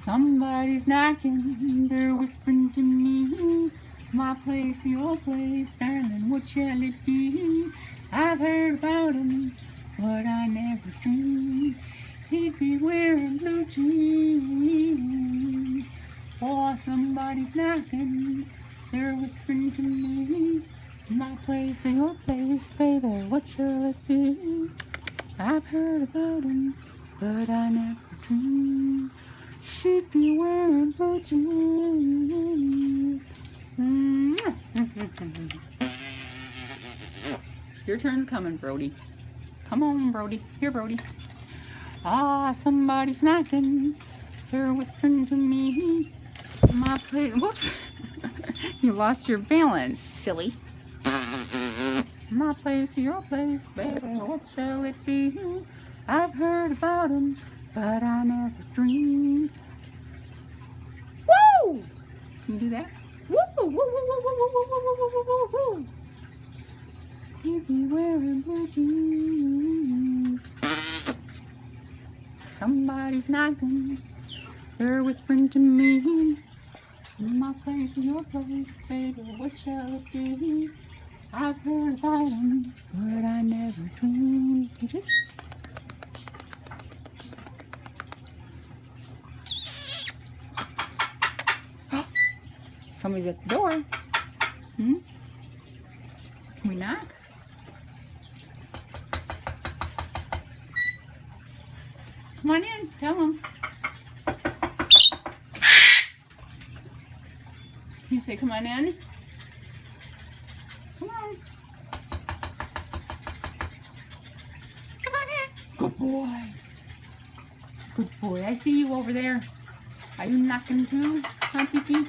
Somebody's knocking, they're whispering to me. My place, your place, darling, what shall it be? I've heard about him, but I never dreamed he'd be wearing blue jeans. Oh, somebody's knocking, they're whispering to me. My place, your place, baby, what shall it be? I've heard about him, but I never dreamed she'd be wearing blue jeans. Your turn's coming, Brody. Come on, Brody. Here, Brody. Ah, somebody's knocking. They're whispering to me. My place. Whoops. You lost your balance, silly. My place, your place, baby. What shall it be? I've heard about him, but I never dreamed. Woo! Can you do that? Woo! Woo! Woo! Woo! Woo! Woo! Woo! Woo! Woo! Woo! He'd be wearing blue jeans. Somebody's knocking. They're whispering to me. My place, your place, baby. What shall it be? I've heard about him, but I never dreamed. Just somebody's at the door. Can we knock? Come on in, tell them. You say, come on in. Come on. Come on in. Good boy. Good boy. I see you over there. Are you knocking too, huh, Tiki?